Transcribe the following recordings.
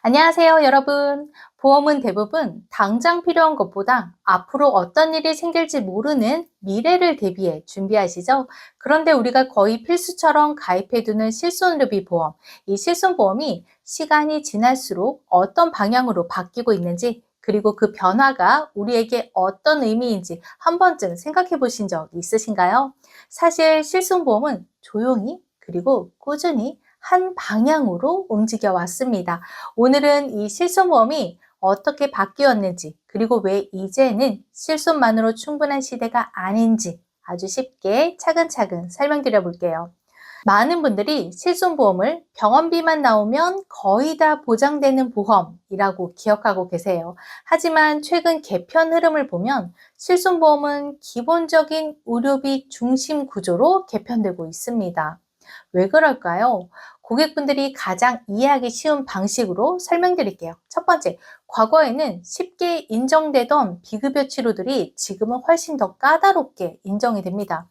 안녕하세요, 여러분. 보험은 대부분 당장 필요한 것보다 앞으로 어떤 일이 생길지 모르는 미래를 대비해 준비하시죠? 그런데 우리가 거의 필수처럼 가입해두는 실손의료비 보험, 이 실손보험이 시간이 지날수록 어떤 방향으로 바뀌고 있는지, 그리고 그 변화가 우리에게 어떤 의미인지 한 번쯤 생각해 보신 적 있으신가요? 사실 실손보험은 조용히 그리고 꾸준히 한 방향으로 움직여 왔습니다. 오늘은 이 실손보험이 어떻게 바뀌었는지, 그리고 왜 이제는 실손만으로 충분한 시대가 아닌지 아주 쉽게 차근차근 설명드려 볼게요. 많은 분들이 실손보험을 병원비만 나오면 거의 다 보장되는 보험이라고 기억하고 계세요. 하지만 최근 개편 흐름을 보면 실손보험은 기본적인 의료비 중심 구조로 개편되고 있습니다. 왜 그럴까요? 고객분들이 가장 이해하기 쉬운 방식으로 설명드릴게요. 첫 번째, 과거에는 쉽게 인정되던 비급여 치료들이 지금은 훨씬 더 까다롭게 인정이 됩니다.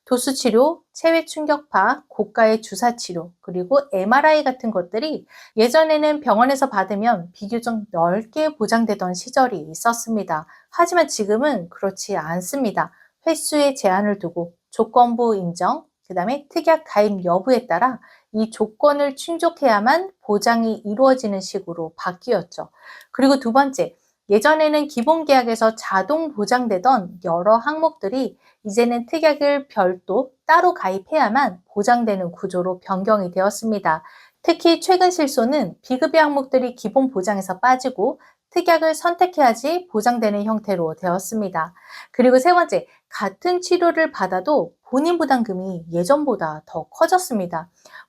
도수치료, 체외 충격파, 고가의 주사치료, 그리고 MRI 같은 것들이 예전에는 병원에서 받으면 비교적 넓게 보장되던 시절이 있었습니다. 하지만 지금은 그렇지 않습니다. 횟수에 제한을 두고 조건부 인정, 그 다음에 특약 가입 여부에 따라 이 조건을 충족해야만 보장이 이루어지는 식으로 바뀌었죠. 그리고 두 번째, 예전에는 기본계약에서 자동 보장되던 여러 항목들이 이제는 특약을 별도 따로 가입해야만 보장되는 구조로 변경이 되었습니다. 특히 최근 실손은 비급여 항목들이 기본 보장에서 빠지고 특약을 선택해야지 보장되는 형태로 되었습니다. 그리고 세 번째, 같은 치료를 받아도 본인 부담금이 예전보다 더 커졌습니다.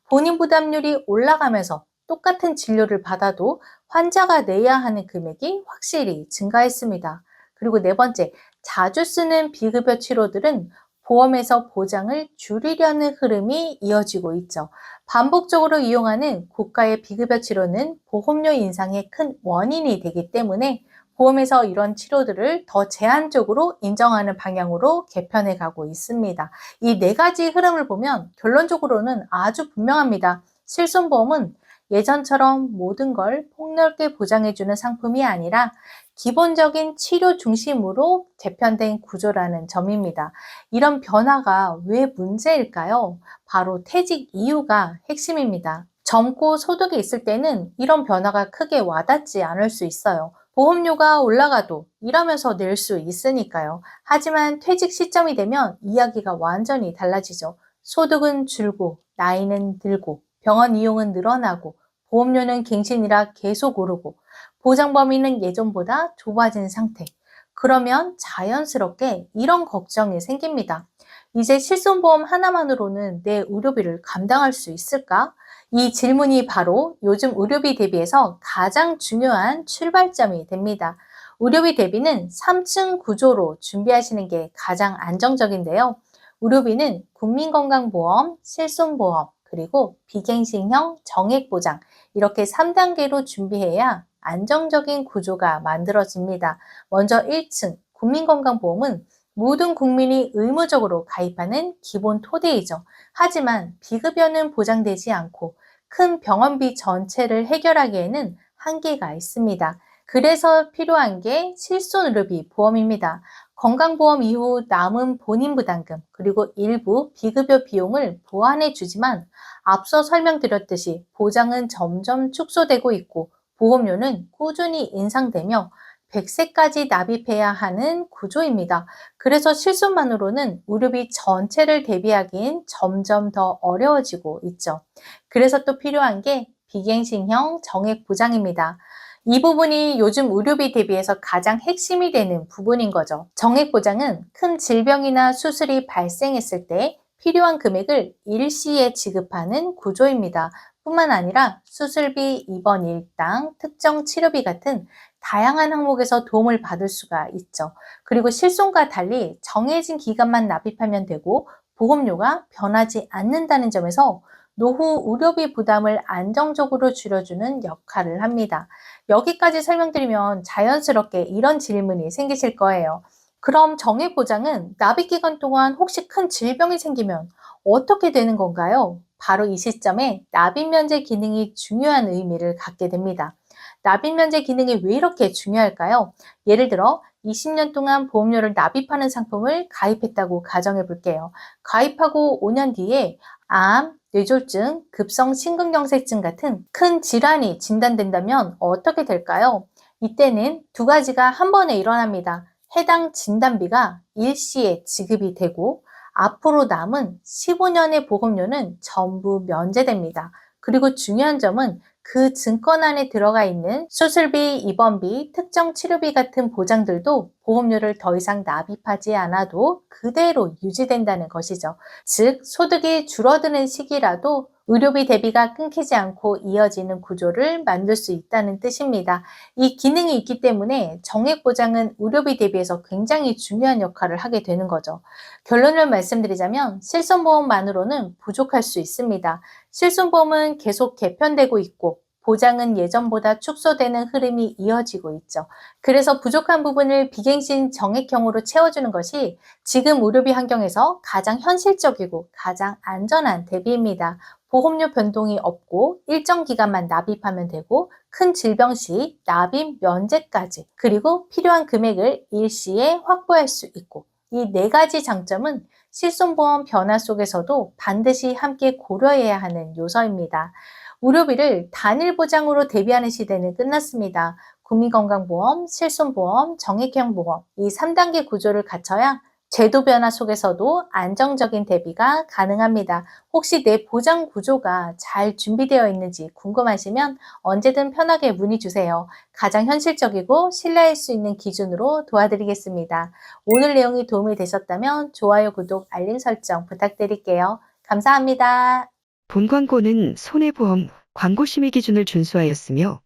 본인 부담률이 올라가면서 똑같은 진료를 받아도 환자가 내야 하는 금액이 확실히 증가했습니다. 그리고 네 번째, 자주 쓰는 비급여 치료들은 보험에서 보장을 줄이려는 흐름이 이어지고 있죠. 반복적으로 이용하는 고가의 비급여 치료는 보험료 인상의 큰 원인이 되기 때문에 보험에서 이런 치료들을 더 제한적으로 인정하는 방향으로 개편해 가고 있습니다. 이 네 가지 흐름을 보면 결론적으로는 아주 분명합니다. 실손보험은 예전처럼 모든 걸 폭넓게 보장해주는 상품이 아니라 기본적인 치료 중심으로 재편된 구조라는 점입니다. 이런 변화가 왜 문제일까요? 바로 퇴직 이유가 핵심입니다. 젊고 소득이 있을 때는 이런 변화가 크게 와닿지 않을 수 있어요. 보험료가 올라가도 일하면서 낼 수 있으니까요. 하지만 퇴직 시점이 되면 이야기가 완전히 달라지죠. 소득은 줄고, 나이는 들고, 병원 이용은 늘어나고, 보험료는 갱신이라 계속 오르고, 보장 범위는 예전보다 좁아진 상태. 그러면 자연스럽게 이런 걱정이 생깁니다. 이제 실손보험 하나만으로는 내 의료비를 감당할 수 있을까? 이 질문이 바로 요즘 의료비 대비에서 가장 중요한 출발점이 됩니다. 의료비 대비는 3층 구조로 준비하시는 게 가장 안정적인데요. 의료비는 국민건강보험, 실손보험, 그리고 비갱신형 정액보장 이렇게 3단계로 준비해야 안정적인 구조가 만들어집니다. 먼저 1층 국민건강보험은 모든 국민이 의무적으로 가입하는 기본 토대이죠. 하지만 비급여는 보장되지 않고 큰 병원비 전체를 해결하기에는 한계가 있습니다. 그래서 필요한 게 실손의료비 보험입니다. 건강보험 이후 남은 본인 부담금 그리고 일부 비급여 비용을 보완해 주지만 앞서 설명드렸듯이 보장은 점점 축소되고 있고 보험료는 꾸준히 인상되며 100세까지 납입해야 하는 구조입니다. 그래서 실손만으로는 의료비 전체를 대비하기엔 점점 더 어려워지고 있죠. 그래서 또 필요한 게 비갱신형 정액 보장입니다. 이 부분이 요즘 의료비 대비해서 가장 핵심이 되는 부분인 거죠. 정액 보장은 큰 질병이나 수술이 발생했을 때 필요한 금액을 일시에 지급하는 구조입니다. 뿐만 아니라 수술비, 입원 일당, 특정 치료비 같은 다양한 항목에서 도움을 받을 수가 있죠. 그리고 실손과 달리 정해진 기간만 납입하면 되고 보험료가 변하지 않는다는 점에서 노후 의료비 부담을 안정적으로 줄여주는 역할을 합니다. 여기까지 설명드리면 자연스럽게 이런 질문이 생기실 거예요. 그럼 정액보장은 납입 기간 동안 혹시 큰 질병이 생기면 어떻게 되는 건가요? 바로 이 시점에 납입 면제 기능이 중요한 의미를 갖게 됩니다. 납입 면제 기능이 왜 이렇게 중요할까요? 예를 들어 20년 동안 보험료를 납입하는 상품을 가입했다고 가정해 볼게요. 가입하고 5년 뒤에 암, 뇌졸중, 급성 심근경색증 같은 큰 질환이 진단된다면 어떻게 될까요? 이때는 두 가지가 한 번에 일어납니다. 해당 진단비가 일시에 지급이 되고 앞으로 남은 15년의 보험료는 전부 면제됩니다. 그리고 중요한 점은 그 증권 안에 들어가 있는 수술비, 입원비, 특정 치료비 같은 보장들도 보험료를 더 이상 납입하지 않아도 그대로 유지된다는 것이죠. 즉, 소득이 줄어드는 시기라도 의료비 대비가 끊기지 않고 이어지는 구조를 만들 수 있다는 뜻입니다. 이 기능이 있기 때문에 정액 보장은 의료비 대비해서 굉장히 중요한 역할을 하게 되는 거죠. 결론을 말씀드리자면 실손보험만으로는 부족할 수 있습니다. 실손보험은 계속 개편되고 있고 보장은 예전보다 축소되는 흐름이 이어지고 있죠. 그래서 부족한 부분을 비갱신 정액형으로 채워주는 것이 지금 의료비 환경에서 가장 현실적이고 가장 안전한 대비입니다. 보험료 변동이 없고 일정 기간만 납입하면 되고 큰 질병 시 납입 면제까지 그리고 필요한 금액을 일시에 확보할 수 있고 이 네 가지 장점은 실손보험 변화 속에서도 반드시 함께 고려해야 하는 요소입니다. 의료비를 단일 보장으로 대비하는 시대는 끝났습니다. 국민건강보험, 실손보험, 정액형 보험 이 3단계 구조를 갖춰야 제도 변화 속에서도 안정적인 대비가 가능합니다. 혹시 내 보장 구조가 잘 준비되어 있는지 궁금하시면 언제든 편하게 문의 주세요. 가장 현실적이고 신뢰할 수 있는 기준으로 도와드리겠습니다. 오늘 내용이 도움이 되셨다면 좋아요, 구독, 알림 설정 부탁드릴게요. 감사합니다. 본 광고는 손해보험 광고 심의 기준을 준수하였으며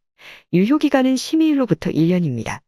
유효기간은 심의일로부터 1년입니다.